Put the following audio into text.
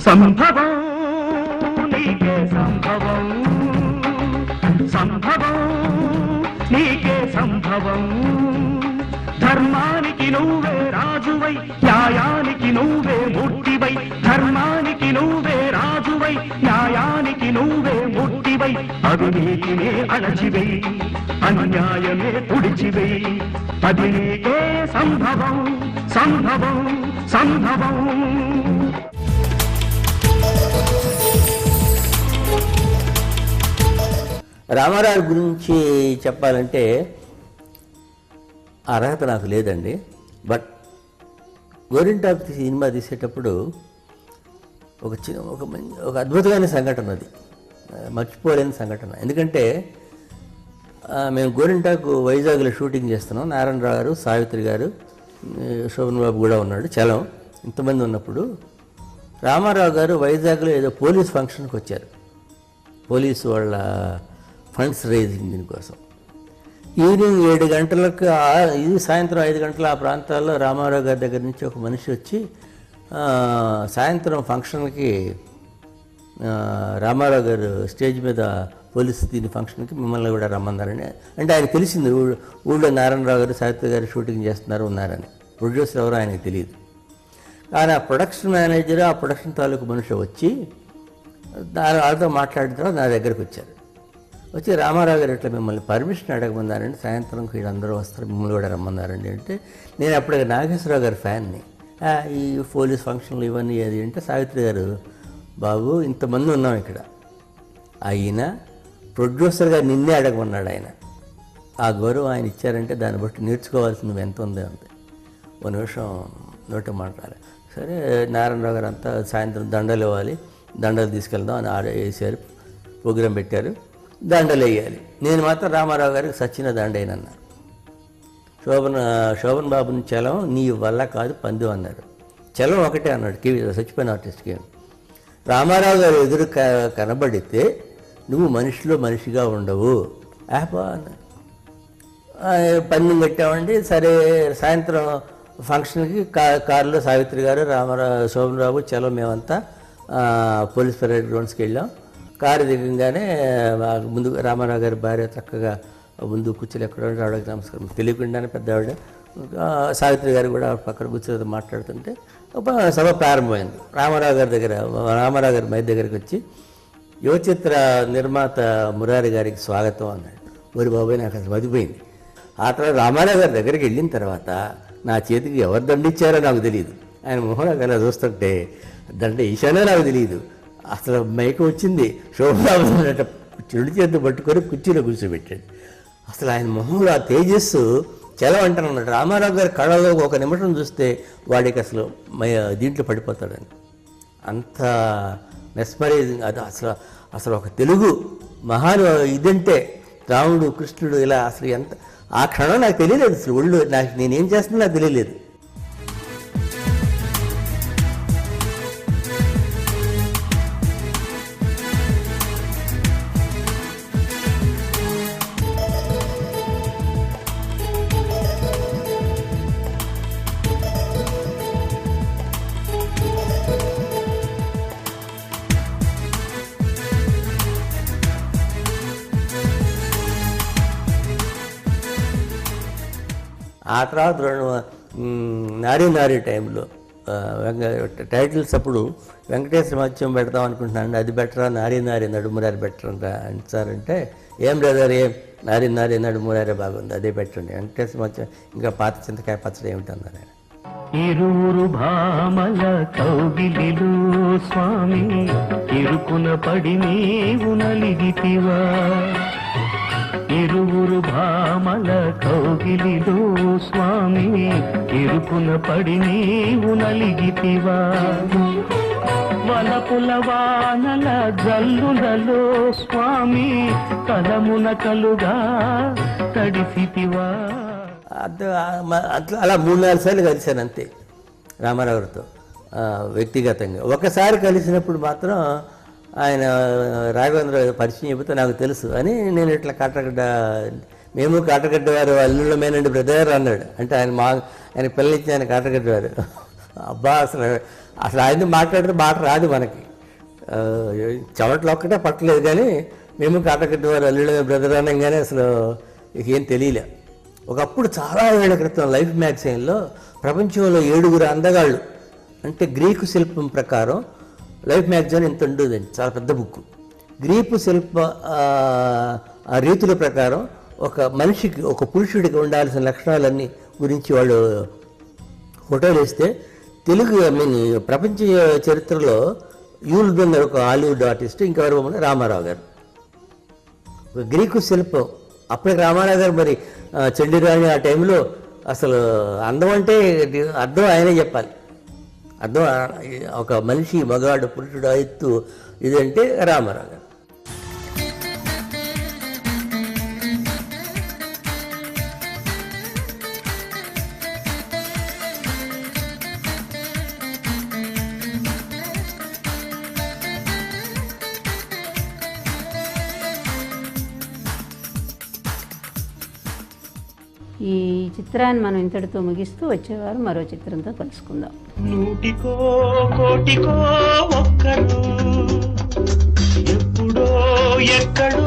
సంభవం నీకే సంభవం, సంభవం నీకే సంభవం. ధర్మానికి నువ్వే రాజువై, న్యాయానికి నువ్వే మూర్తివై. ధర్మానికి నువ్వే రాజువై, న్యాయానికి నువ్వే మూర్తివై. అవినీతినే అణచివై, అన్యాయమే తుడిచివై. అది నీకే సంభవం, సంభవం, సంభవం. రామారావు గురించి చెప్పాలంటే అర్హత నాకు లేదండి. బట్ గోరింటాకు సినిమా తీసేటప్పుడు ఒక అద్భుతమైన సంఘటన, అది మర్చిపోలేని సంఘటన. ఎందుకంటే మేము గోరింటాకు వైజాగ్లో షూటింగ్ చేస్తున్నాం. నారాయణరావు గారు, సావిత్రి గారు, శోభన్ బాబు కూడా ఉన్నాడు, చలం. ఇంతమంది ఉన్నప్పుడు రామారావు గారు వైజాగ్లో ఏదో పోలీస్ ఫంక్షన్కి వచ్చారు. పోలీసు వాళ్ళ ఫండ్స్ రైజింగ్ దీనికోసం. ఈవినింగ్ 7 గంటలకు, ఇది సాయంత్రం 5 గంటల ఆ ప్రాంతాల్లో రామారావు గారి దగ్గర నుంచి ఒక మనిషి వచ్చి సాయంత్రం ఫంక్షన్కి రామారావు గారు స్టేజ్ మీద పోలీసు దీని ఫంక్షన్కి మిమ్మల్ని కూడా రమ్మన్నారని. అంటే ఆయన తెలిసింది ఊళ్ళో నారాయణరావు గారు, సావిత్రి గారు షూటింగ్ చేస్తున్నారు, ఉన్నారని. ప్రొడ్యూసర్ ఎవరో ఆయనకు తెలియదు. కానీ ఆ ప్రొడక్షన్ మేనేజర్, ఆ ప్రొడక్షన్ తాలూకు మనిషి వచ్చి వాళ్ళతో మాట్లాడిన తర్వాత నా దగ్గరకు వచ్చారు. వచ్చి రామారావు గారు ఇట్లా మిమ్మల్ని పర్మిషన్ అడగమన్నారండి, సాయంత్రంకి వీళ్ళందరూ వస్తారు, మిమ్మల్ని కూడా రమ్మన్నారండి అంటే, నేను అప్పటికి నాగేశ్వరరావు గారి ఫ్యాన్ని. ఈ పోలీస్ ఫంక్షన్లు ఇవన్నీ ఏది అంటే, సావిత్రి గారు, బాబు ఇంతమంది ఉన్నాం ఇక్కడ, అయినా ప్రొడ్యూసర్గా నిన్నే అడగమన్నాడు ఆయన. ఆ గౌరవం ఆయన ఇచ్చారంటే దాన్ని బట్టి నేర్చుకోవాల్సింది ఎంత ఉందో అంతే. ఓ నిమిషం నోటి మాట్లాడాలి. సరే, నారాయణరావు గారు అంతా సాయంత్రం దండలు ఇవ్వాలి, దండలు తీసుకెళ్దాం అని వేసారు, ప్రోగ్రాం పెట్టారు, దండలు వేయాలి. నేను మాత్రం రామారావు గారికి సచ్చిన దండైనన్నా. శోభన్ బాబుని చలం నీ వల్ల కాదు పందెం అన్నారు. చలం ఒకటే అన్నాడు, చచ్చిపోయిన ఆర్టిస్ట్కి. రామారావు గారు ఎదురు కనబడితే నువ్వు మనిషిలో మనిషిగా ఉండవు ఆపా అన్నాడు. పందెం కట్టామండి. సరే, సాయంత్రం ఫంక్షన్కి కారులో సావిత్రి గారు, శోభన్ బాబు, చలం మేమంతా పోలీస్ పరేడ్ గ్రౌండ్స్కి వెళ్ళాం. కారు దిగంగానే ముందు రామారావు గారి భార్య చక్కగా ముందు కూర్చొని ఎక్కడ ఆవిడకి నమస్కారం తెలియకుండానే పెద్ద ఆవిడ, సావిత్రి గారు కూడా పక్కన కూర్చొని మాట్లాడుతుంటే సభ ప్రారంభమైంది. రామారావు గారి మైక్ దగ్గరికి వచ్చి, యువచిత్ర నిర్మాత మురారి గారికి స్వాగతం అన్నాడు. మరి బాబాయ్ నాకు అసలు మతిపోయింది. ఆ తర్వాత రామారావు గారి దగ్గరికి వెళ్ళిన తర్వాత నా చేతికి ఎవరు దండిచ్చారో నాకు తెలియదు. ఆయన మొహంలో అలా చూస్తుంటే దండ ఈశానో నాకు తెలియదు. అసలు మైకు వచ్చింది, శోభరావు చెడు చేతి పట్టుకొని కుర్చీలో కూర్చోబెట్టాడు. అసలు ఆయన మొహంలో ఆ తేజస్సు చలం అంటానన్నాడు. రామారావు గారి కళలో ఒక నిమిషం చూస్తే వాడికి అసలు దీంట్లో పడిపోతాడని, అంత మెస్మరైజింగ్. అది అసలు ఒక తెలుగు మహాను ఇదంటే రాముడు, కృష్ణుడు ఇలా అసలు ఎంత ఆ క్షణం నాకు తెలియలేదు. అసలు ఒళ్ళు నాకు నేనేం చేస్తున్నా నాకు తెలియలేదు. ఆ తర్వాత నారీ టైంలో టైటిల్స్ అప్పుడు వెంకటేశ్వర మత్స్యం పెడతాం అనుకుంటున్నాను, అది బెటరా, నారీ నడుమురారి బెటర్ అంటారంటే, ఏం బ్రదర్, ఏం నారీ నడుమురారే బాగుంది, అదే పెట్టండి, వెంకటేశ్వర మత్స్యం ఇంకా పాత చింతకాయ పచ్చడి ఏమిటన్నారు ఆయన. ఇరువురు భామల కౌగిలిలో స్వామి ఇరుకున పడి నీవు నలిగితివా. ఇరువురు భామల కౌగిలిలో స్వామి ఇరుకున పడి నీవు నలిగితివా. వలపుల వానల జల్లులలో స్వామి కలమున కలుగా తడిసితివా. అలా 3-4 సార్లు కలిశాను అంతే రామారావుతో వ్యక్తిగతంగా. ఒకసారి కలిసినప్పుడు మాత్రం ఆయన రాఘవేంద్ర పరిచయం చెబితే నాకు తెలుసు అని, నేను ఇట్లా మేము కాటగడ్డ వారు అల్లుళ్ళమేనండి బ్రదర్ అన్నాడు. అంటే ఆయన పిల్లలిచ్చి ఆయన కాటగడ్డ వారు అబ్బా అసలు అసలు ఆయన మాట్లాడితే మాట రాదు మనకి. చెమటలు ఒక్కటే పట్టలేదు, కానీ మేము కాటకట్టి వారు అల్లుడు బ్రదర్ అనగానే అసలు ఏం తెలియలే. ఒకప్పుడు చాలా ఏళ్ల క్రితం లైఫ్ మ్యాగజైన్లో ప్రపంచంలో 7 అందగాళ్ళు అంటే గ్రీకు శిల్పం ప్రకారం లైఫ్ మ్యాగజైన్ ఇంత ఉండేదండి, చాలా పెద్ద బుక్. గ్రీకు శిల్ప ఆ రీతుల ప్రకారం ఒక మనిషికి, ఒక పురుషుడికి ఉండాల్సిన లక్షణాలన్నీ గురించి వాళ్ళు ఫోటోలు వేస్తే తెలుగు ప్రపంచ చరిత్రలో యూల్ బెంగర్ ఒక హాలీవుడ్ ఆర్టిస్ట్, ఇంకెవరు రామారావు గారు. గ్రీకు శిల్పం అప్పటికి రామారావు గారు మరి చండీరాణి ఆ టైంలో అసలు అందం అంటే అర్థం ఆయనే చెప్పాలి. అర్థం ఒక మనిషి మగాడు పురుషుడు ఎత్తు ఇదంటే రామారావు గారు. ఈ చిత్రాన్ని మనం ఇంతటితో ముగిస్తూ వచ్చేవారు మరో చిత్రంతో కలుసుకుందాం. 100 కోటికో ఒక్కడు ఎప్పుడో ఎక్కడో